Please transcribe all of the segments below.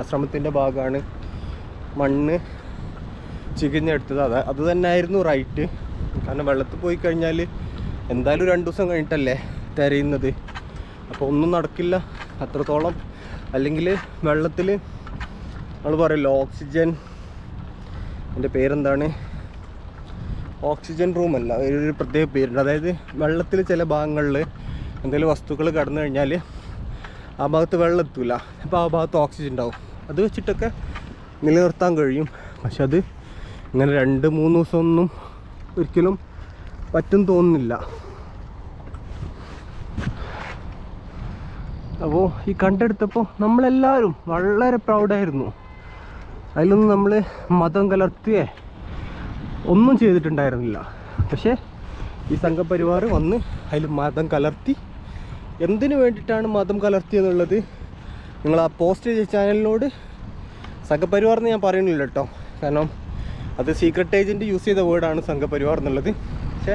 ആശ്രമത്തിൻ്റെ ഭാഗമാണ് മണ്ണ് ചികഞ്ഞെടുത്തത്. അത് തന്നെയായിരുന്നു റൈറ്റ്. കാരണം വെള്ളത്തിൽ പോയി കഴിഞ്ഞാൽ എന്തായാലും 2 ദിവസം കഴിഞ്ഞിട്ടല്ലേ തിരയുന്നത്. അപ്പോൾ ഒന്നും നടക്കില്ല അത്രത്തോളം. അല്ലെങ്കിൽ വെള്ളത്തിൽ നമ്മൾ പറയല്ലോ ഓക്സിജൻ, എൻ്റെ പേരെന്താണ്, ഓക്സിജൻ റൂമല്ല, ഒരു പ്രത്യേക പേരുണ്ട്. അതായത് വെള്ളത്തിൽ ചില ഭാഗങ്ങളിൽ എന്തെങ്കിലും വസ്തുക്കൾ കടന്നു കഴിഞ്ഞാൽ ആ ഭാഗത്ത് വെള്ളം എത്തില്ല. അപ്പോൾ ആ ഭാഗത്ത് ഓക്സിജൻ ഉണ്ടാവും. അത് വെച്ചിട്ടൊക്കെ നിലനിർത്താൻ കഴിയും. പക്ഷെ അത് ഇങ്ങനെ 2-3 ദിവസമൊന്നും ഒരിക്കലും പറ്റും തോന്നുന്നില്ല. അപ്പോൾ ഈ കണ്ടെടുത്തപ്പോൾ നമ്മളെല്ലാവരും വളരെ പ്രൗഡായിരുന്നു. അതിലൊന്നും നമ്മൾ മതം കലർത്തിയേ ഒന്നും ചെയ്തിട്ടുണ്ടായിരുന്നില്ല. പക്ഷേ ഈ സംഘപരിവാർ വന്ന് അതിൽ മതം കലർത്തി. എന്തിനു വേണ്ടിയിട്ടാണ് മതം കലർത്തിയെന്നുള്ളത് നിങ്ങൾ ആ പോസ്റ്റ് ചെയ്ത ചാനലിനോട്, സംഘപരിവാർ എന്ന് ഞാൻ പറയുന്നില്ല കേട്ടോ, കാരണം അത് സീക്രട്ട് ഏജൻറ്റ് യൂസ് ചെയ്ത വേർഡാണ് സംഘപരിവാർ എന്നുള്ളത്. പക്ഷേ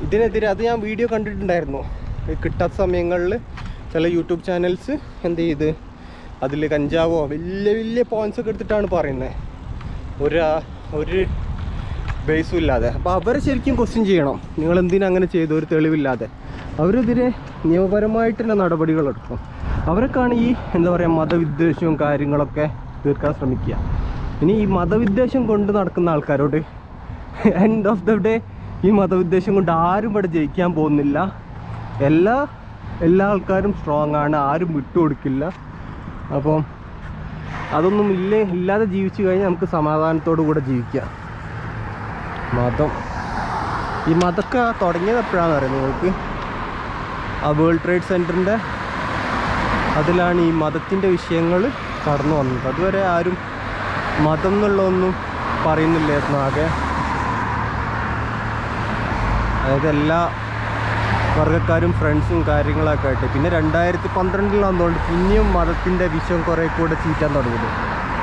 ഇതിനെതിരെ അത് ഞാൻ വീഡിയോ കണ്ടിട്ടുണ്ടായിരുന്നു. കിട്ടാത്ത സമയങ്ങളിൽ ചില യൂട്യൂബ് ചാനൽസ് എന്ത് ചെയ്ത് അതിൽ കഞ്ചാവോ വലിയ വലിയ പോയിൻറ്റ്സ് ഒക്കെ എടുത്തിട്ടാണ് പറയുന്നത്, ഒരു ബേസും ഇല്ലാതെ. അപ്പോൾ അവരെ ശരിക്കും ക്വസ്റ്റ്യൻ ചെയ്യണം, നിങ്ങൾ എന്തിനാ അങ്ങനെ ചെയ്തു, ഒരു തെളിവില്ലാതെ. അവരെതിരെ നിയമപരമായിട്ടുള്ള നടപടികളെടുക്കും. അവരൊക്കെയാണ് ഈ എന്താ പറയുക മതവിദ്വേഷവും കാര്യങ്ങളൊക്കെ തീർക്കാൻ ശ്രമിക്കുക. ഇനി ഈ മതവിദ്വേഷം കൊണ്ട് നടക്കുന്ന ആൾക്കാരോട് എൻഡ് ഓഫ് ദ ഡേ ഈ മതവിദ്വേഷം കൊണ്ട് ആരും ഇവിടെ ജയിക്കാൻ പോകുന്നില്ല. എല്ലാ ആൾക്കാരും സ്ട്രോങ് ആണ്, ആരും വിട്ടുകൊടുക്കില്ല. അപ്പം അതൊന്നും ഇല്ലാതെ ജീവിച്ചു കഴിഞ്ഞാൽ നമുക്ക് സമാധാനത്തോടു കൂടെ ജീവിക്കാം. ഈ മതമൊക്കെ തുടങ്ങിയത് എപ്പോഴാണെന്ന് അറിയാം നിങ്ങൾക്ക്? ആ വേൾഡ് ട്രേഡ് സെൻറ്ററിൻ്റെ അതിലാണ് ഈ മതത്തിൻ്റെ വിഷയങ്ങൾ കടന്നു വന്നത്. അതുവരെ ആരും മതം എന്നുള്ളതൊന്നും പറയുന്നില്ലായിരുന്നു ആകെ. അതായത് എല്ലാ വർഗ്ഗക്കാരും ഫ്രണ്ട്സും കാര്യങ്ങളൊക്കെ ആയിട്ട്. പിന്നെ 2012 പിന്നെയും മതത്തിൻ്റെ വിഷയം കുറേ കൂടെ ചീറ്റാൻ തുടങ്ങിയത്.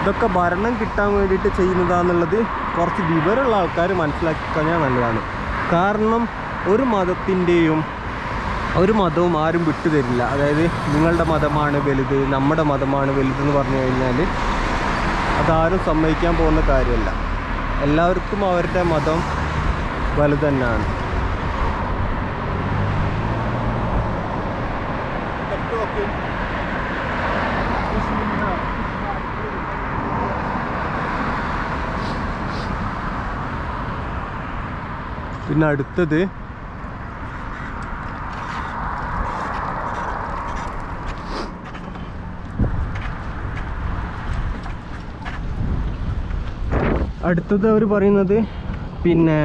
ഇതൊക്കെ ഭരണം കിട്ടാൻ വേണ്ടിയിട്ട് ചെയ്യുന്നതാണെന്നുള്ളത് കുറച്ച് വിവരമുള്ള ആൾക്കാർ മനസ്സിലാക്കി കഴിഞ്ഞാൽ നല്ലതാണ്. കാരണം ഒരു മതവും ആരും വിട്ടു തരില്ല. അതായത് നിങ്ങളുടെ മതമാണ് വലുത്, നമ്മുടെ മതമാണ് വലുതെന്ന് പറഞ്ഞു കഴിഞ്ഞാൽ അതാരും സമ്മതിക്കാൻ പോകുന്ന കാര്യമല്ല. എല്ലാവർക്കും അവരുടെ മതം വലുത് തന്നെയാണ്. പിന്നെ അടുത്തത് അവർ പറയുന്നത് പിന്നെ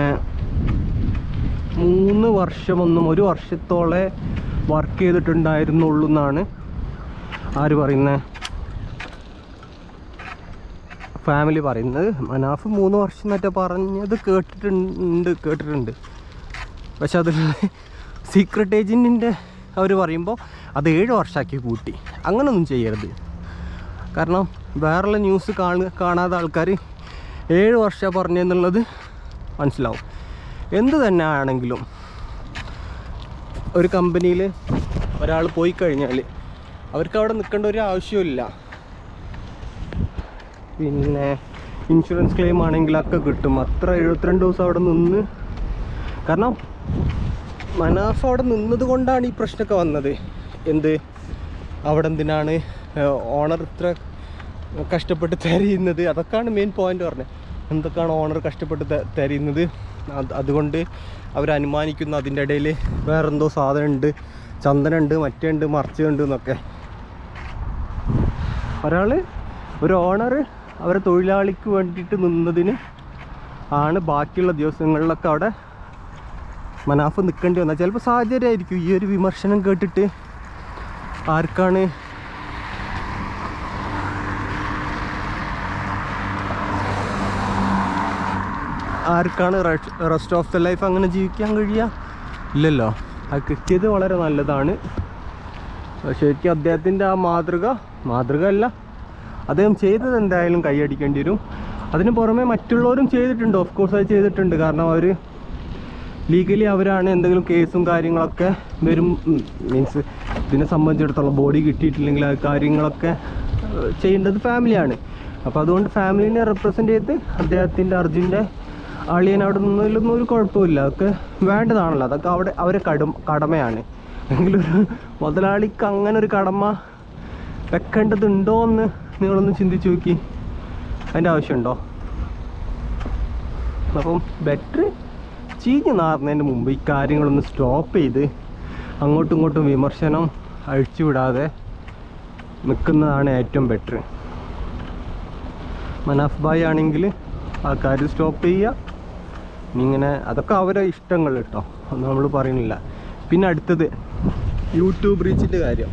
3 വർഷമൊന്നും 1 വർഷത്തോളം വർക്ക് ചെയ്തിട്ടുണ്ടായിരുന്നുള്ളൂ എന്നാണ് ആര് പറയുന്നത്, ഫാമിലി പറയുന്നത്. മനാഫ് 3 വർഷം എന്നൊക്കെ പറഞ്ഞത് കേട്ടിട്ടുണ്ട്. പക്ഷെ അതിൽ സീക്രട്ട് ഏജൻറ്റിൻ്റെ അവർ പറയുമ്പോൾ അത് 7 വർഷമാക്കി കൂട്ടി. അങ്ങനൊന്നും ചെയ്യരുത്. കാരണം വേറെയുള്ള ന്യൂസ് കാണാതെ ആൾക്കാർ 7 വർഷം പറഞ്ഞെന്നുള്ളത് മനസ്സിലാവും. എന്ത് തന്നെ ആണെങ്കിലും ഒരു കമ്പനിയിൽ ഒരാൾ പോയി കഴിഞ്ഞാൽ അവർക്ക് അവിടെ നിൽക്കേണ്ട ഒരു ആവശ്യമില്ല. പിന്നെ ഇൻഷുറൻസ് ക്ലെയിം ആണെങ്കിലൊക്കെ കിട്ടും. അത്ര 72 ദിവസം അവിടെ നിന്ന്. കാരണം മനാഫ് അവിടെ നിന്നത് കൊണ്ടാണ് ഈ പ്രശ്നമൊക്കെ വന്നത്. അവിടെ എന്തിനാണ് ഓണർ ഇത്ര കഷ്ടപ്പെട്ട് തിരയുന്നത്? അതൊക്കെയാണ് മെയിൻ പോയിന്റ് പറഞ്ഞത്. എന്തൊക്കെയാണ് ഓണർ കഷ്ടപ്പെട്ട് തിരയുന്നത്? അതുകൊണ്ട് അവരനുമാനിക്കുന്നു അതിൻ്റെ ഇടയിൽ വേറെന്തോ സാധനമുണ്ട്, ചന്ദനമുണ്ട്, മറ്റുണ്ട്, മറിച്ചുണ്ട് എന്നൊക്കെ. ഒരു ഓണർ അവരെ തൊഴിലാളിക്ക് വേണ്ടിയിട്ട് നിന്നതിന് ആണ് ബാക്കിയുള്ള ദിവസങ്ങളിലൊക്കെ അവിടെ മനാഫ് നിൽക്കേണ്ടി വന്നാൽ ചിലപ്പോൾ സാഹചര്യമായിരിക്കും. ഈ ഒരു വിമർശനം കേട്ടിട്ട് ആർക്കാണ് റെസ്റ്റ് ഓഫ് ദ ലൈഫ് അങ്ങനെ ജീവിക്കാൻ കഴിയുക? ഇല്ലല്ലോ. അത് കിട്ടിയത് വളരെ നല്ലതാണ്. ശരിക്കും അദ്ദേഹത്തിൻ്റെ ആ മാതൃക അല്ല, അദ്ദേഹം ചെയ്തത് എന്തായാലും കൈയടിക്കേണ്ടി വരും. അതിന് പുറമെ മറ്റുള്ളവരും ചെയ്തിട്ടുണ്ട്. ഓഫ് കോഴ്സ് അത് ചെയ്തിട്ടുണ്ട്. കാരണം അവർ ലീഗലി അവരാണ് എന്തെങ്കിലും കേസും കാര്യങ്ങളൊക്കെ വരും. മീൻസ് ഇതിനെ സംബന്ധിച്ചിടത്തോളം ബോഡി കിട്ടിയിട്ടില്ലെങ്കിൽ ആ കാര്യങ്ങളൊക്കെ ചെയ്യേണ്ടത് ഫാമിലിയാണ്. അപ്പോൾ അതുകൊണ്ട് ഫാമിലിനെ റെപ്രസെൻ്റ് ചെയ്ത് അദ്ദേഹത്തിൻ്റെ അർജുൻ്റെ അളിയൻ അവിടെ നിന്നതിലൊന്നും ഒരു കുഴപ്പമില്ല. അതൊക്കെ വേണ്ടതാണല്ലോ, അതൊക്കെ അവരെ കടമയാണ്. എങ്കിലൊരു മുതലാളിക്ക് അങ്ങനെ ഒരു കടമ വെക്കേണ്ടതുണ്ടോ എന്ന് നിങ്ങളൊന്ന് ചിന്തിച്ച് നോക്കി. അതിൻ്റെ ആവശ്യമുണ്ടോ? അപ്പം ബെറ്റർ ചീഞ്ഞ് നാറുന്നതിന് മുമ്പ് ഈ കാര്യങ്ങളൊന്ന് സ്റ്റോപ്പ് ചെയ്ത് അങ്ങോട്ടും ഇങ്ങോട്ടും വിമർശനം അഴിച്ചുവിടാതെ നിൽക്കുന്നതാണ് ഏറ്റവും ബെറ്റർ. മനാഫ് ഭായ് ആണെങ്കിൽ ആ കാര്യം സ്റ്റോപ്പ് ചെയ്യുക. ഇങ്ങനെ അതൊക്കെ അവരെ ഇഷ്ടങ്ങൾ കേട്ടോ, ഒന്നും നമ്മൾ പറയുന്നില്ല. പിന്നെ അടുത്തത് യൂട്യൂബ് റീച്ചിൻ്റെ കാര്യം.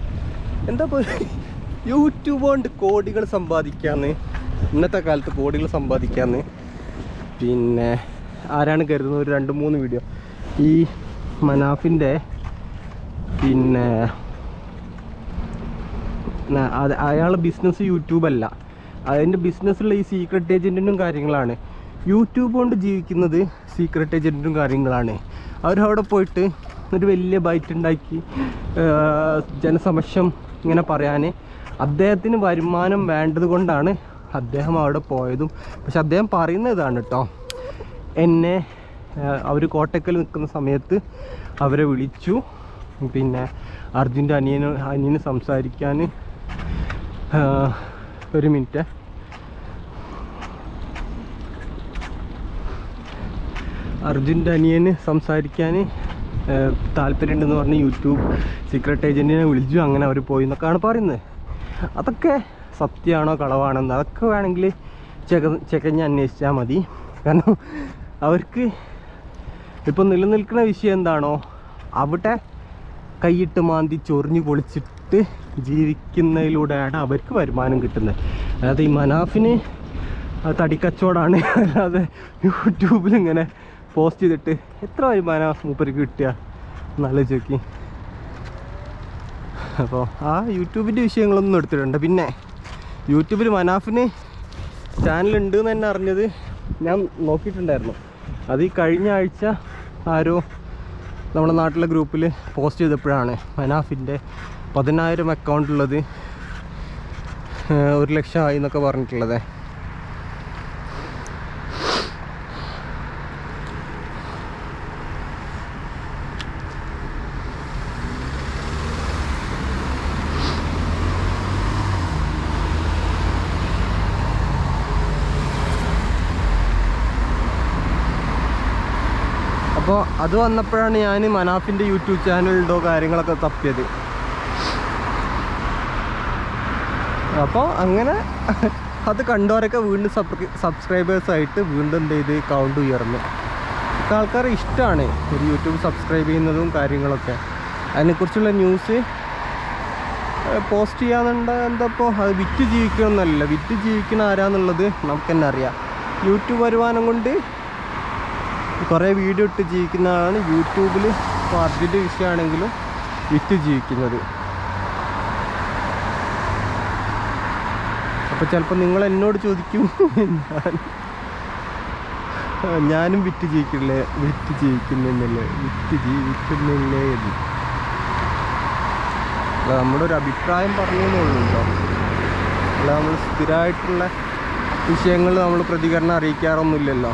എന്താ യൂട്യൂബ് കൊണ്ട് കോടികൾ സമ്പാദിക്കാമെന്ന്, ഇന്നത്തെ കാലത്ത് കോടികൾ സമ്പാദിക്കാമെന്ന് പിന്നെ ആരാണ് കരുതുന്നത്? ഒരു 2-3 വീഡിയോ ഈ മനാഫിൻ്റെ പിന്നെ അയാളുടെ ബിസിനസ് യൂട്യൂബല്ല, അതിൻ്റെ ബിസിനസ്സുള്ള ഈ സീക്രട്ട് ഏജൻറ്റിനും കാര്യങ്ങളാണ്. യൂട്യൂബ് കൊണ്ട് ജീവിക്കുന്നത് സീക്രട്ട് ഏജൻറ്റിനും കാര്യങ്ങളാണ്. അവരവിടെ പോയിട്ട് ഒരു വലിയ ബൈറ്റ് ഉണ്ടാക്കി ജനസമക്ഷം ഇങ്ങനെ പറയാൻ അദ്ദേഹത്തിന് വരുമാനം വേണ്ടത് കൊണ്ടാണ് അദ്ദേഹം അവിടെ പോയതും. പക്ഷെ അദ്ദേഹം പറയുന്ന ഇതാണ് കേട്ടോ, എന്നെ അവർ കോട്ടക്കൽ നിൽക്കുന്ന സമയത്ത് അവരെ വിളിച്ചു, പിന്നെ അർജുൻ്റെ അനിയന് സംസാരിക്കാൻ ഒരു മിനിറ്റ്, അർജുൻ്റെ അനിയന് സംസാരിക്കാൻ താല്പര്യമുണ്ടെന്ന് പറഞ്ഞ് യൂട്യൂബ് സീക്രട്ട് ഏജൻറ്റിനെ വിളിച്ചു, അങ്ങനെ അവർ പോയി എന്നൊക്കെയാണ് പറയുന്നത്. അതൊക്കെ സത്യമാണോ കളവാണെന്ന് അതൊക്കെ വേണമെങ്കിൽ ചെകഞ്ഞ് അന്വേഷിച്ചാൽ മതി. കാരണം അവർക്ക് ഇപ്പം നിലനിൽക്കുന്ന വിഷയം എന്താണോ അവിടെ കൈയിട്ട് മാന്തി ചൊറിഞ്ഞ് പൊളിച്ചിട്ട് ജീവിക്കുന്നതിലൂടെയാണ് അവർക്ക് വരുമാനം കിട്ടുന്നത്. അതായത് ഈ മനാഫിന് തടിക്കച്ചവടമാണ്, അല്ലാതെ യൂട്യൂബിൽ ഇങ്ങനെ പോസ്റ്റ് ചെയ്തിട്ട് എത്ര വരുമാനം മൂപ്പർക്ക് കിട്ടുക നല്ല ചോക്കി. അപ്പോൾ ആ യൂട്യൂബിൻ്റെ വിഷയങ്ങളൊന്നും എടുത്തിട്ടുണ്ട്. പിന്നെ യൂട്യൂബിൽ മനാഫിന് ചാനലുണ്ട് എന്ന് തന്നെ അറിഞ്ഞത് ഞാൻ നോക്കിയിട്ടുണ്ടായിരുന്നു. അത് ഈ കഴിഞ്ഞ ആഴ്ച ആരോ നമ്മുടെ നാട്ടിലെ ഗ്രൂപ്പിൽ പോസ്റ്റ് ചെയ്തപ്പോഴാണ് മനാഫിൻ്റെ 10,000 അക്കൗണ്ടുള്ളത് 1 ലക്ഷം ആയി എന്നൊക്കെ പറഞ്ഞിട്ടുള്ളത്. അപ്പോൾ അത് വന്നപ്പോഴാണ് ഞാൻ മനാഫിൻ്റെ യൂട്യൂബ് ചാനലുണ്ടോ കാര്യങ്ങളൊക്കെ തപ്പിയത്. അപ്പോൾ അങ്ങനെ അത് കണ്ടവരൊക്കെ വീണ്ടും സബ്സ്ക്രൈബേഴ്സായിട്ട് വീണ്ടും എന്ത് ചെയ്ത് കൗണ്ട് ഉയർന്നു. ആൾക്കാർ ഇഷ്ടമാണ് ഒരു യൂട്യൂബ് സബ്സ്ക്രൈബ് ചെയ്യുന്നതും കാര്യങ്ങളൊക്കെ. അതിനെക്കുറിച്ചുള്ള ന്യൂസ് പോസ്റ്റ് ചെയ്യാന്നുണ്ട്. എന്താപ്പോൾ അത് വിറ്റ് ജീവിക്കണമെന്നല്ല, വിറ്റ് ജീവിക്കുന്ന ആരാന്നുള്ളത് നമുക്ക് തന്നെ അറിയാം. യൂട്യൂബ് വരുമാനം കൊണ്ട് കുറേ വീഡിയോ ഇട്ട് ജീവിക്കുന്നതാണ് യൂട്യൂബിൽ അർജൻറ്റ് വിഷയമാണെങ്കിലും വിറ്റ് ജീവിക്കുന്നത്. അപ്പോൾ ചിലപ്പോൾ നിങ്ങൾ എന്നോട് ചോദിക്കും ഞാനും വിറ്റ് ജീവിക്കുന്നില്ലേ എന്ന്. അല്ല, നമ്മുടെ ഒരു അഭിപ്രായം പറഞ്ഞെന്നുള്ളൂ കേട്ടോ. അല്ല, നമ്മൾ സ്ഥിരമായിട്ടുള്ള വിഷയങ്ങൾ നമ്മൾ പ്രതികരണം അറിയിക്കാറൊന്നുമില്ലല്ലോ.